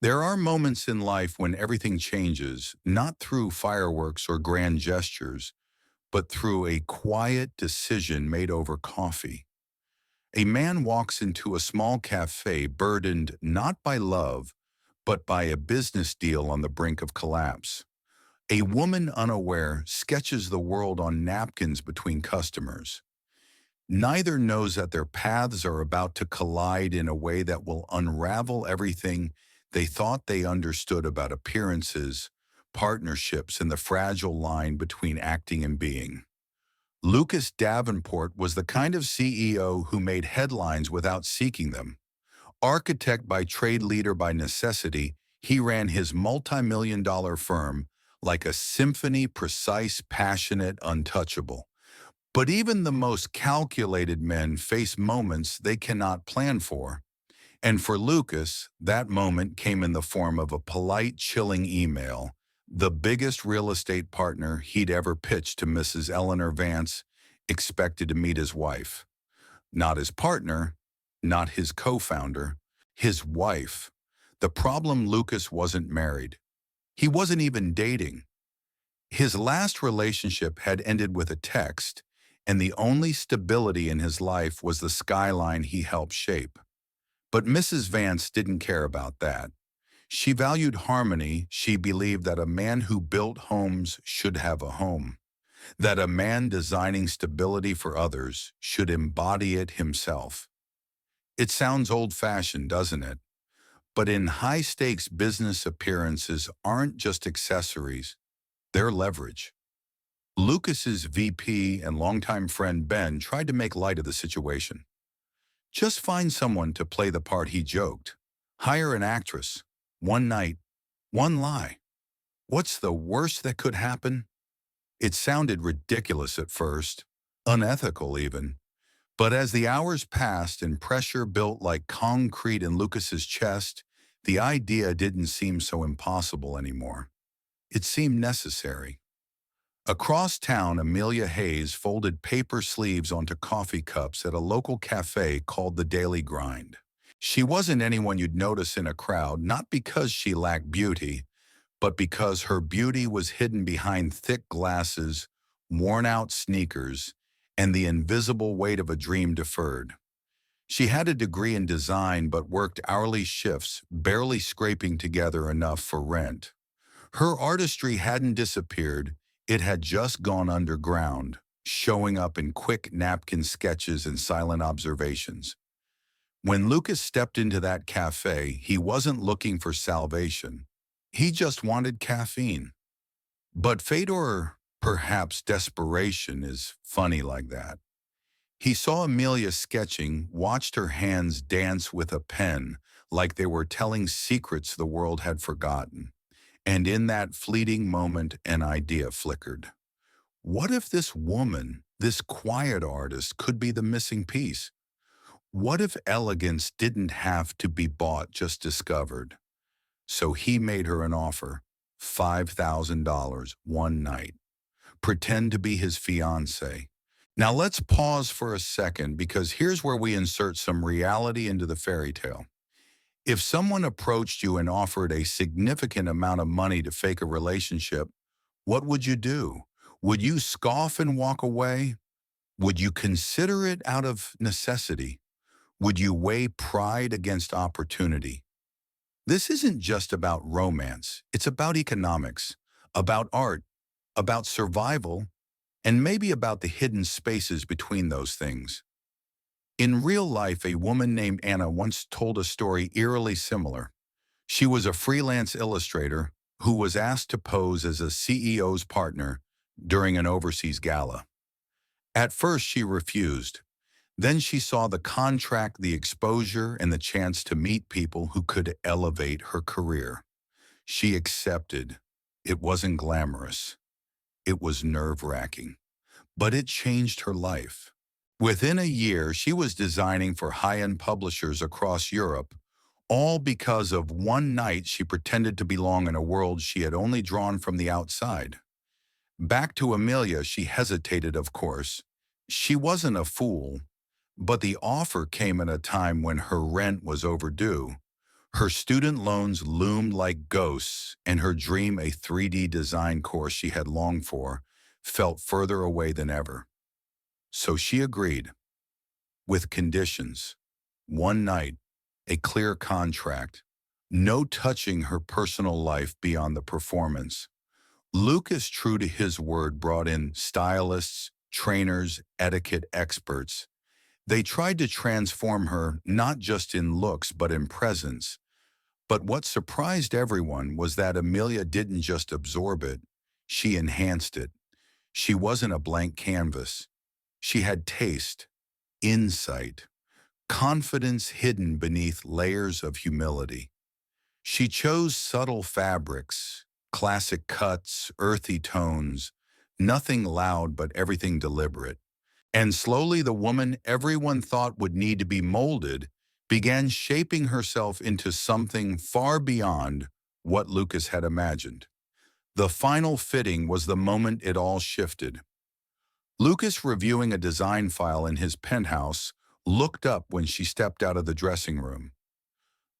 There are moments in life when everything changes, not through fireworks or grand gestures, but through a quiet decision made over coffee. A man walks into a small cafe burdened not by love, but by a business deal on the brink of collapse. A woman unaware sketches the world on napkins between customers. Neither knows that their paths are about to collide in a way that will unravel everything they thought they understood about appearances, partnerships, and the fragile line between acting and being. Lucas Davenport was the kind of CEO who made headlines without seeking them. Architect by trade, leader by necessity, he ran his multi-million-dollar firm like a symphony, precise, passionate, untouchable. But even the most calculated men face moments they cannot plan for. And for Lucas, that moment came in the form of a polite, chilling email, the biggest real estate partner he'd ever pitched to Mrs. Eleanor Vance expected to meet his wife. Not his partner, not his co-founder, his wife. The problem, Lucas wasn't married. He wasn't even dating. His last relationship had ended with a text, and the only stability in his life was the skyline he helped shape. But Mrs. Vance didn't care about that. She valued harmony. She believed that a man who built homes should have a home, that a man designing stability for others should embody it himself. It sounds old-fashioned, doesn't it? But in high-stakes business, appearances aren't just accessories, they're leverage. Lucas's VP and longtime friend Ben tried to make light of the situation. Just find someone to play the part, he joked. Hire an actress. One night. One lie. What's the worst that could happen? It sounded ridiculous at first, unethical even. But as the hours passed and pressure built like concrete in Lucas's chest, the idea didn't seem so impossible anymore. It seemed necessary. Across town, Amelia Hayes folded paper sleeves onto coffee cups at a local cafe called the Daily Grind. She wasn't anyone you'd notice in a crowd, not because she lacked beauty, but because her beauty was hidden behind thick glasses, worn-out sneakers, and the invisible weight of a dream deferred. She had a degree in design but worked hourly shifts, barely scraping together enough for rent. Her artistry hadn't disappeared, it had just gone underground, showing up in quick napkin sketches and silent observations. When Lucas stepped into that cafe, he wasn't looking for salvation. He just wanted caffeine. But fate, or perhaps desperation, is funny like that. He saw Amelia sketching, watched her hands dance with a pen like they were telling secrets the world had forgotten. And in that fleeting moment, an idea flickered. What if this woman, this quiet artist, could be the missing piece? What if elegance didn't have to be bought, just discovered? So he made her an offer, $5,000 one night. Pretend to be his fiancée. Now let's pause for a second because here's where we insert some reality into the fairy tale. If someone approached you and offered a significant amount of money to fake a relationship, what would you do? Would you scoff and walk away? Would you consider it out of necessity? Would you weigh pride against opportunity? This isn't just about romance. It's about economics, about art, about survival, and maybe about the hidden spaces between those things. In real life, a woman named Anna once told a story eerily similar. She was a freelance illustrator who was asked to pose as a CEO's partner during an overseas gala. At first, she refused. Then she saw the contract, the exposure, and the chance to meet people who could elevate her career. She accepted. It wasn't glamorous. It was nerve-wracking. But it changed her life. Within a year, she was designing for high-end publishers across Europe, all because of one night she pretended to belong in a world she had only drawn from the outside. Back to Amelia, she hesitated, of course. She wasn't a fool, but the offer came at a time when her rent was overdue. Her student loans loomed like ghosts, and her dream, a 3D design course she had longed for, felt further away than ever. So she agreed, with conditions. One night, a clear contract, no touching her personal life beyond the performance. Lucas, true to his word, brought in stylists, trainers, etiquette experts. They tried to transform her not just in looks but in presence. But what surprised everyone was that Amelia didn't just absorb it, she enhanced it. She wasn't a blank canvas. She had taste, insight, confidence hidden beneath layers of humility. She chose subtle fabrics, classic cuts, earthy tones, nothing loud but everything deliberate. And slowly the woman everyone thought would need to be molded began shaping herself into something far beyond what Lucas had imagined. The final fitting was the moment it all shifted. Lucas, reviewing a design file in his penthouse, looked up when she stepped out of the dressing room.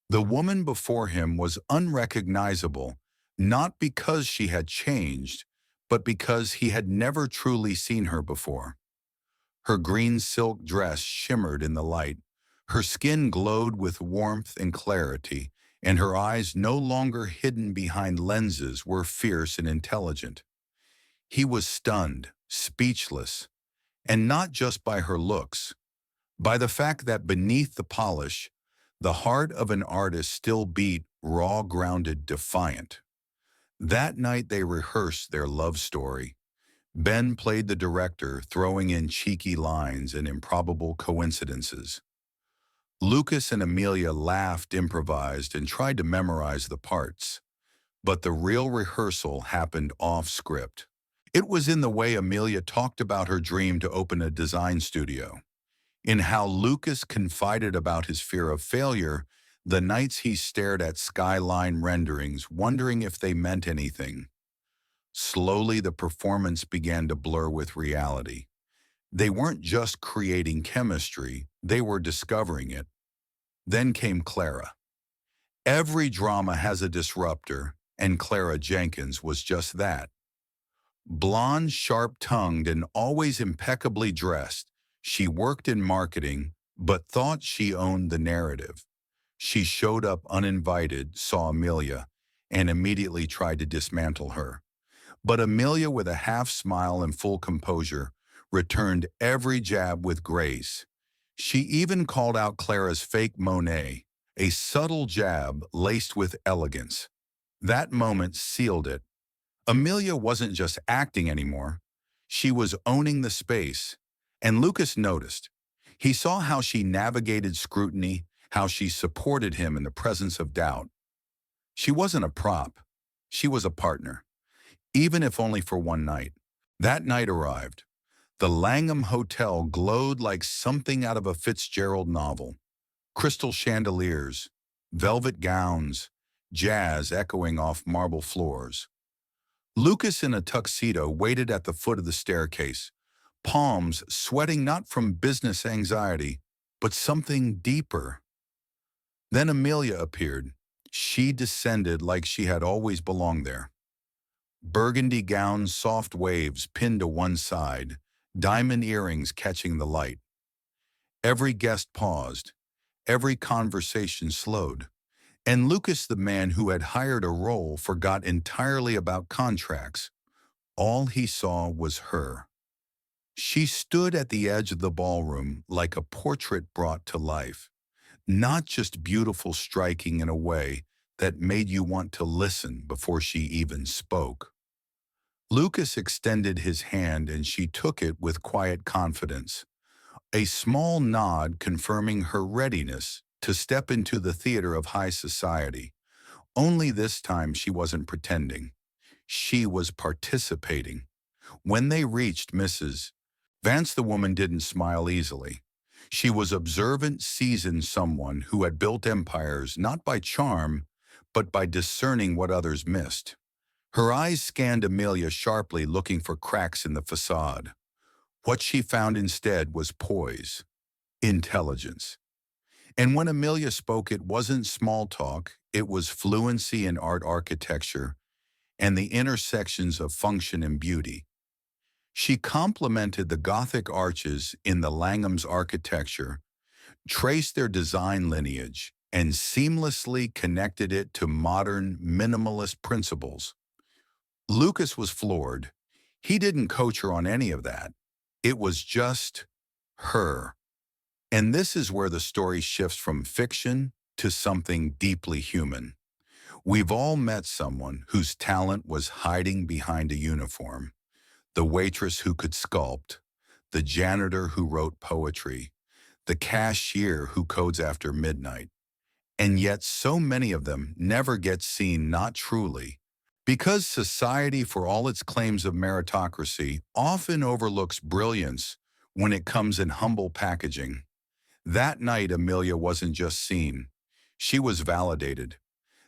The woman before him was unrecognizable, not because she had changed, but because he had never truly seen her before. Her green silk dress shimmered in the light. Her skin glowed with warmth and clarity, and her eyes, no longer hidden behind lenses, were fierce and intelligent. He was stunned, speechless, and not just by her looks, by the fact that beneath the polish, the heart of an artist still beat raw, grounded, defiant. That night they rehearsed their love story. Ben played the director, throwing in cheeky lines and improbable coincidences. Lucas and Amelia laughed, improvised, and tried to memorize the parts. But the real rehearsal happened off script. It was in the way Amelia talked about her dream to open a design studio, in how Lucas confided about his fear of failure the nights he stared at skyline renderings, wondering if they meant anything. Slowly, the performance began to blur with reality. They weren't just creating chemistry, they were discovering it. Then came Clara. Every drama has a disruptor, and Clara Jenkins was just that. Blonde, sharp-tongued, and always impeccably dressed, she worked in marketing, but thought she owned the narrative. She showed up uninvited, saw Amelia, and immediately tried to dismantle her. But Amelia, with a half-smile and full composure, returned every jab with grace. She even called out Clara's fake Monet, a subtle jab laced with elegance. That moment sealed it. Amelia wasn't just acting anymore. She was owning the space. And Lucas noticed. He saw how she navigated scrutiny, how she supported him in the presence of doubt. She wasn't a prop. She was a partner, even if only for one night. That night arrived. The Langham Hotel glowed like something out of a Fitzgerald novel. Crystal chandeliers, velvet gowns, jazz echoing off marble floors. Lucas, in a tuxedo, waited at the foot of the staircase, palms sweating not from business anxiety, but something deeper. Then Amelia appeared. She descended like she had always belonged there. Burgundy gown, soft waves pinned to one side, diamond earrings catching the light. Every guest paused, every conversation slowed. And Lucas, the man who had hired a role, forgot entirely about contracts. All he saw was her. She stood at the edge of the ballroom like a portrait brought to life, not just beautiful, striking in a way that made you want to listen before she even spoke. Lucas extended his hand and she took it with quiet confidence, a small nod confirming her readiness to step into the theater of high society. Only this time she wasn't pretending. She was participating. When they reached Mrs. Vance, the woman didn't smile easily. She was observant, seasoned, someone who had built empires not by charm, but by discerning what others missed. Her eyes scanned Amelia sharply, looking for cracks in the facade. What she found instead was poise, intelligence. And when Amelia spoke, it wasn't small talk, it was fluency in art architecture and the intersections of function and beauty. She complemented the Gothic arches in the Langham's architecture, traced their design lineage, and seamlessly connected it to modern minimalist principles. Lucas was floored. He didn't coach her on any of that. It was just her. And this is where the story shifts from fiction to something deeply human. We've all met someone whose talent was hiding behind a uniform. The waitress who could sculpt, the janitor who wrote poetry, the cashier who codes after midnight. And yet so many of them never get seen, not truly. Because society, for all its claims of meritocracy, often overlooks brilliance when it comes in humble packaging. That night, Amelia wasn't just seen. She was validated.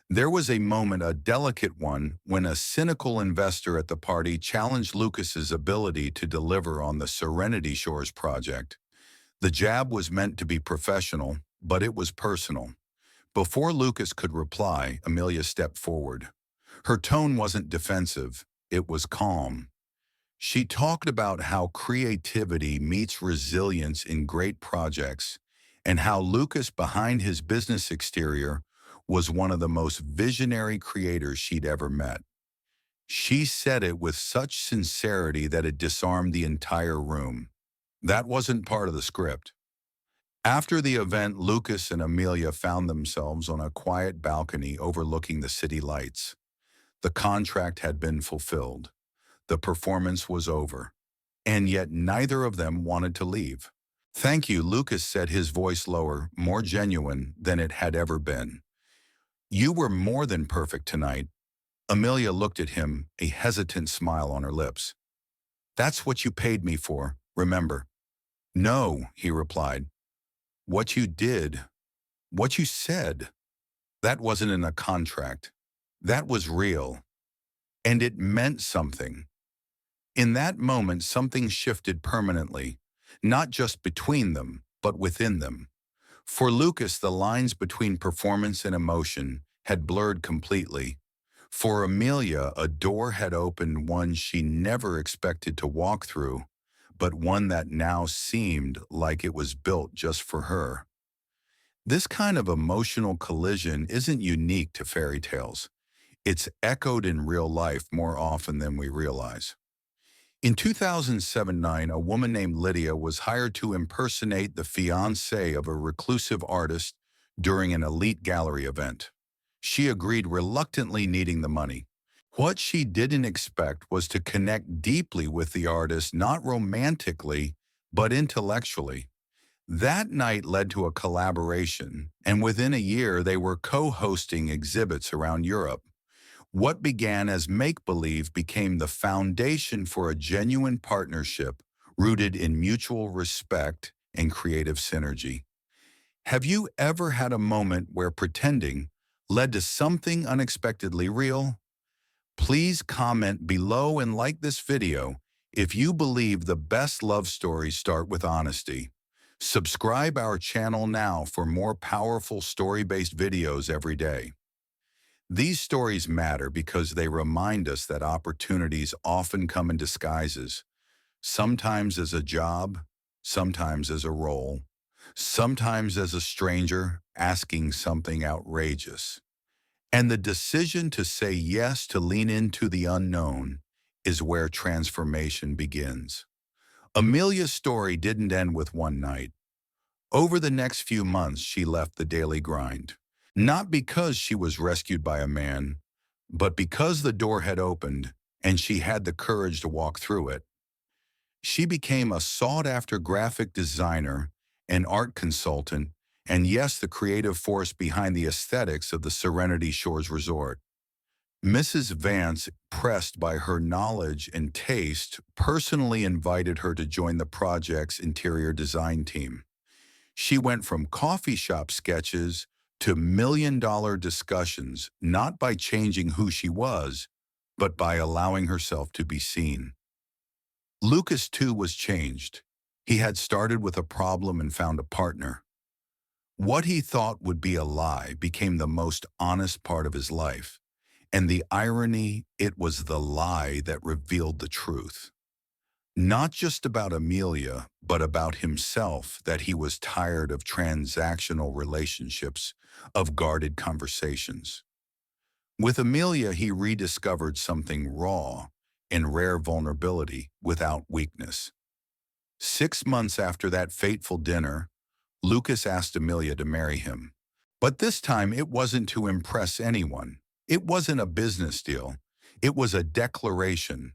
There was a moment, a delicate one, when a cynical investor at the party challenged Lucas's ability to deliver on the Serenity Shores project. The jab was meant to be professional, but it was personal. Before Lucas could reply, Amelia stepped forward. Her tone wasn't defensive, it was calm. She talked about how creativity meets resilience in great projects and how Lucas, behind his business exterior, was one of the most visionary creators she'd ever met. She said it with such sincerity that it disarmed the entire room. That wasn't part of the script. After the event, Lucas and Amelia found themselves on a quiet balcony overlooking the city lights. The contract had been fulfilled. The performance was over. And yet neither of them wanted to leave. "Thank you," Lucas said, his voice lower, more genuine than it had ever been. "You were more than perfect tonight." Amelia looked at him, a hesitant smile on her lips. "That's what you paid me for, remember?" "No," he replied. "What you did, what you said, that wasn't in a contract. That was real. And it meant something." In that moment, something shifted permanently, not just between them, but within them. For Lucas, the lines between performance and emotion had blurred completely. For Amelia, a door had opened, one she never expected to walk through, but one that now seemed like it was built just for her. This kind of emotional collision isn't unique to fairy tales. It's echoed in real life more often than we realize. In 2007-9, a woman named Lydia was hired to impersonate the fiancé of a reclusive artist during an elite gallery event. She agreed reluctantly, needing the money. What she didn't expect was to connect deeply with the artist, not romantically, but intellectually. That night led to a collaboration, and within a year they were co-hosting exhibits around Europe. What began as make-believe became the foundation for a genuine partnership rooted in mutual respect and creative synergy. Have you ever had a moment where pretending led to something unexpectedly real? Please comment below and like this video if you believe the best love stories start with honesty. Subscribe our channel now for more powerful story-based videos every day. These stories matter because they remind us that opportunities often come in disguises, sometimes as a job, sometimes as a role, sometimes as a stranger asking something outrageous. And the decision to say yes, to lean into the unknown, is where transformation begins. Amelia's story didn't end with one night. Over the next few months, she left the daily grind. Not because she was rescued by a man, but because the door had opened and she had the courage to walk through it. She became a sought-after graphic designer, an art consultant, and yes, the creative force behind the aesthetics of the Serenity Shores Resort. Mrs. Vance, pressed by her knowledge and taste, personally invited her to join the project's interior design team. She went from coffee shop sketches to million-dollar discussions, not by changing who she was, but by allowing herself to be seen. Lucas, too, was changed. He had started with a problem and found a partner. What he thought would be a lie became the most honest part of his life. And the irony, it was the lie that revealed the truth. Not just about Amelia, but about himself, that he was tired of transactional relationships, of guarded conversations. With Amelia, he rediscovered something raw and rare vulnerability without weakness. 6 months after that fateful dinner, Lucas asked Amelia to marry him. But this time it wasn't to impress anyone. It wasn't a business deal. It was a declaration,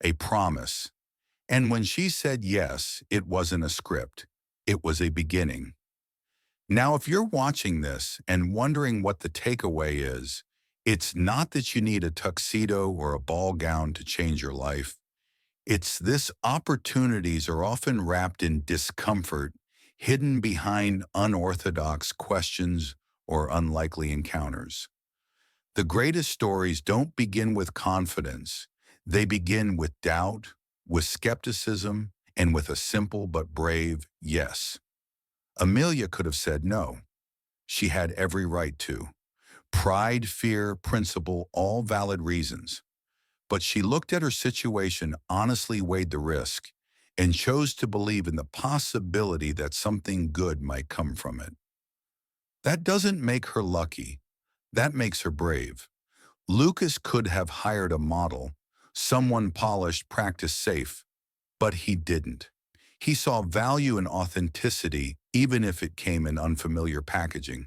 a promise. And when she said yes, it wasn't a script. It was a beginning. Now, if you're watching this and wondering what the takeaway is, it's not that you need a tuxedo or a ball gown to change your life. It's this: opportunities are often wrapped in discomfort, hidden behind unorthodox questions or unlikely encounters. The greatest stories don't begin with confidence. They begin with doubt, with skepticism, and with a simple but brave yes. Amelia could have said no. She had every right to. Pride, fear, principle, all valid reasons. But she looked at her situation, honestly weighed the risk, and chose to believe in the possibility that something good might come from it. That doesn't make her lucky. That makes her brave. Lucas could have hired a model, someone polished, practice safe, but he didn't. He saw value in authenticity, even if it came in unfamiliar packaging.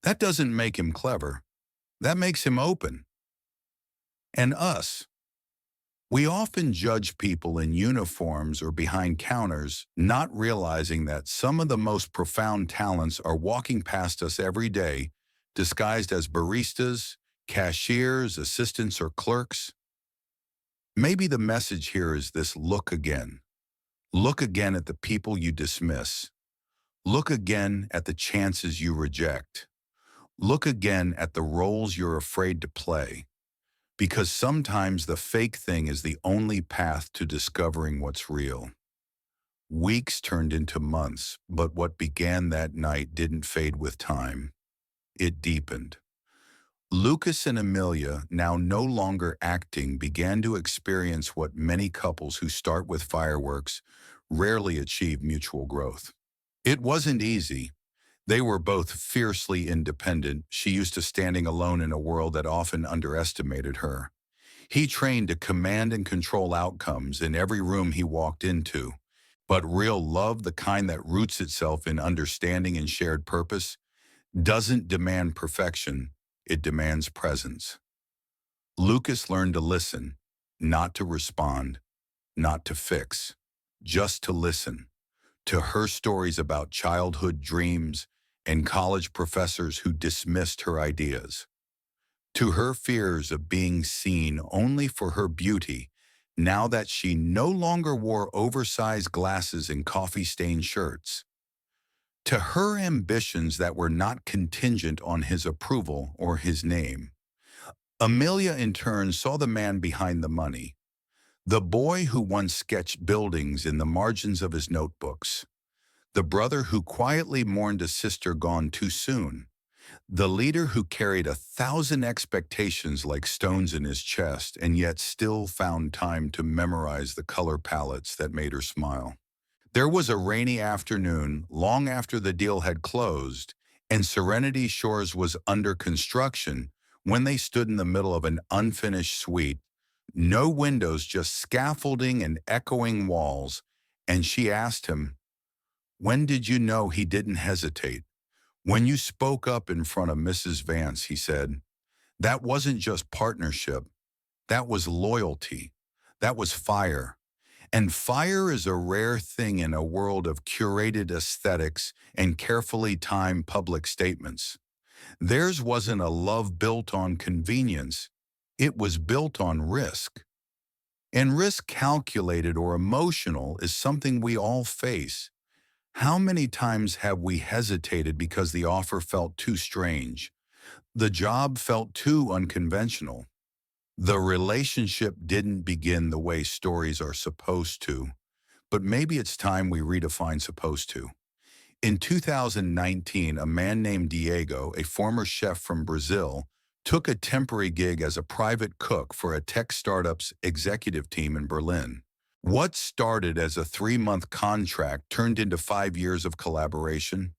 That doesn't make him clever. That makes him open. And us. We often judge people in uniforms or behind counters, not realizing that some of the most profound talents are walking past us every day, disguised as baristas, cashiers, assistants, or clerks. Maybe the message here is this: look again. Look again at the people you dismiss. Look again at the chances you reject. Look again at the roles you're afraid to play. Because sometimes the fake thing is the only path to discovering what's real. Weeks turned into months, but what began that night didn't fade with time. It deepened. Lucas and Amelia, now no longer acting, began to experience what many couples who start with fireworks rarely achieve: mutual growth. It wasn't easy. They were both fiercely independent. She used to standing alone in a world that often underestimated her. He trained to command and control outcomes in every room he walked into. But real love, the kind that roots itself in understanding and shared purpose, doesn't demand perfection. It demands presence. Lucas learned to listen, not to respond, not to fix, just to listen. To her stories about childhood dreams and college professors who dismissed her ideas. To her fears of being seen only for her beauty, now that she no longer wore oversized glasses and coffee-stained shirts. To her ambitions that were not contingent on his approval or his name. Amelia, in turn, saw the man behind the money, the boy who once sketched buildings in the margins of his notebooks, the brother who quietly mourned a sister gone too soon, the leader who carried 1,000 expectations like stones in his chest and yet still found time to memorize the color palettes that made her smile. There was a rainy afternoon, long after the deal had closed, and Serenity Shores was under construction, when they stood in the middle of an unfinished suite, no windows, just scaffolding and echoing walls, and she asked him, "When did you know?" He didn't hesitate. "When you spoke up in front of Mrs. Vance," he said. "That wasn't just partnership. That was loyalty. That was fire. And fire is a rare thing in a world of curated aesthetics and carefully timed public statements. Theirs wasn't a love built on convenience. It was built on risk. And risk, calculated or emotional, is something we all face. How many times have we hesitated because the offer felt too strange? The job felt too unconventional. The relationship didn't begin the way stories are supposed to. But maybe it's time we redefine supposed to. In 2019, a man named Diego, a former chef from Brazil, took a temporary gig as a private cook for a tech startup's executive team in Berlin. What started as a 3-month contract turned into 5 years of collaboration.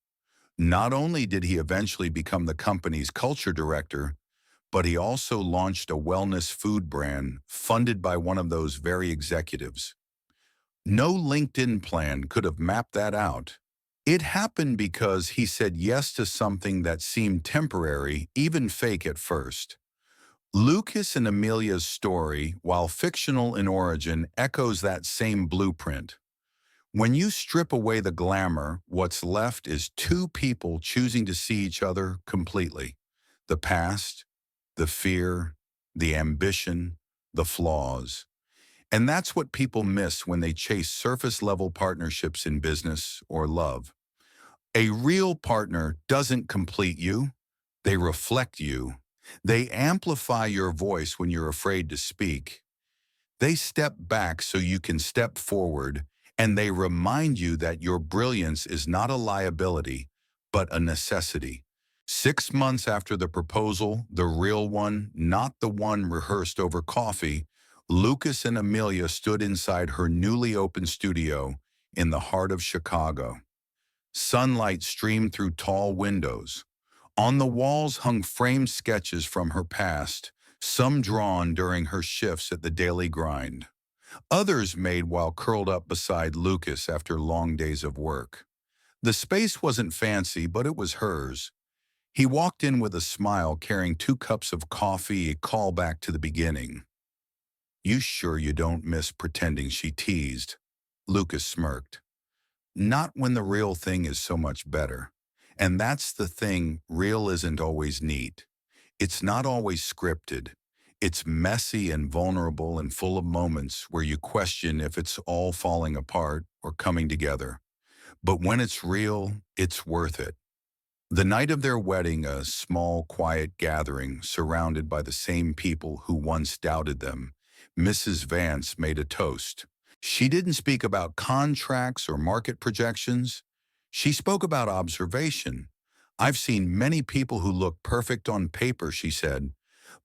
Not only did he eventually become the company's culture director, but he also launched a wellness food brand funded by one of those very executives. No LinkedIn plan could have mapped that out. It happened because he said yes to something that seemed temporary, even fake at first. Lucas and Amelia's story, while fictional in origin, echoes that same blueprint. When you strip away the glamour, what's left is two people choosing to see each other completely. The past, the fear, the ambition, the flaws. And that's what people miss when they chase surface-level partnerships in business or love. A real partner doesn't complete you, they reflect you. They amplify your voice when you're afraid to speak. They step back so you can step forward, and they remind you that your brilliance is not a liability, but a necessity. 6 months after the proposal, the real one, not the one rehearsed over coffee, Lucas and Amelia stood inside her newly opened studio in the heart of Chicago. Sunlight streamed through tall windows. On the walls hung framed sketches from her past, some drawn during her shifts at the daily grind. Others made while curled up beside Lucas after long days of work. The space wasn't fancy, but it was hers. He walked in with a smile, carrying 2 cups of coffee, a callback to the beginning. "You sure you don't miss pretending?" she teased. Lucas smirked. "Not when the real thing is so much better." And that's the thing, real isn't always neat. It's not always scripted. It's messy and vulnerable and full of moments where you question if it's all falling apart or coming together. But when it's real, it's worth it. The night of their wedding, a small, quiet gathering surrounded by the same people who once doubted them, Mrs. Vance made a toast. She didn't speak about contracts or market projections. She spoke about observation. "I've seen many people who look perfect on paper," she said,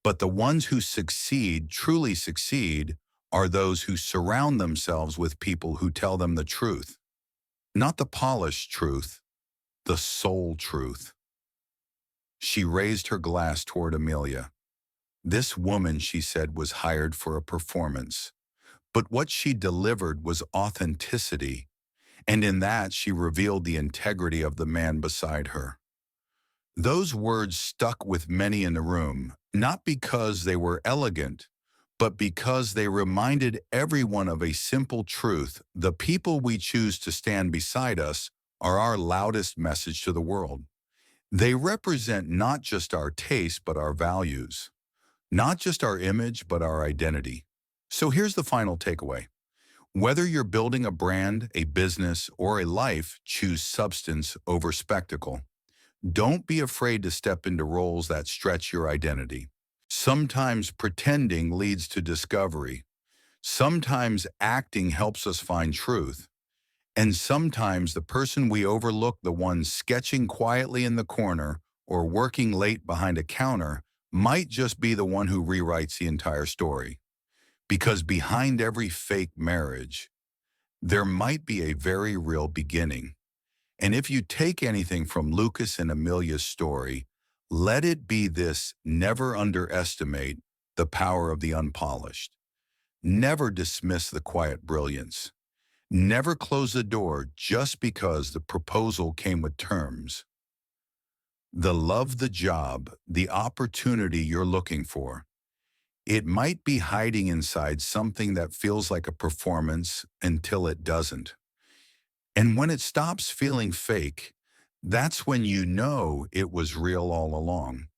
"but the ones who succeed, truly succeed, are those who surround themselves with people who tell them the truth. Not the polished truth, the soul truth." She raised her glass toward Amelia. "This woman," she said, "was hired for a performance. But what she delivered was authenticity, and in that she revealed the integrity of the man beside her." Those words stuck with many in the room, not because they were elegant, but because they reminded everyone of a simple truth: the people we choose to stand beside us are our loudest message to the world. They represent not just our taste, but our values. Not just our image, but our identity. So here's the final takeaway. Whether you're building a brand, a business, or a life, choose substance over spectacle. Don't be afraid to step into roles that stretch your identity. Sometimes pretending leads to discovery. Sometimes acting helps us find truth. And sometimes the person we overlook, the one sketching quietly in the corner or working late behind a counter, might just be the one who rewrites the entire story. Because behind every fake marriage, there might be a very real beginning. And if you take anything from Lucas and Amelia's story, let it be this: never underestimate the power of the unpolished. Never dismiss the quiet brilliance. Never close the door just because the proposal came with terms. The job, the opportunity you're looking for. It might be hiding inside something that feels like a performance until it doesn't. And when it stops feeling fake, that's when you know it was real all along.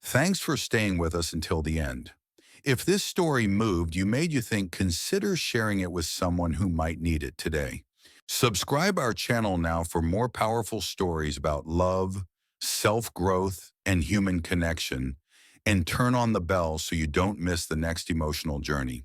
Thanks for staying with us until the end. If this story moved you, made you think, consider sharing it with someone who might need it today. Subscribe our channel now for more powerful stories about love, self-growth, and human connection, and turn on the bell so you don't miss the next emotional journey.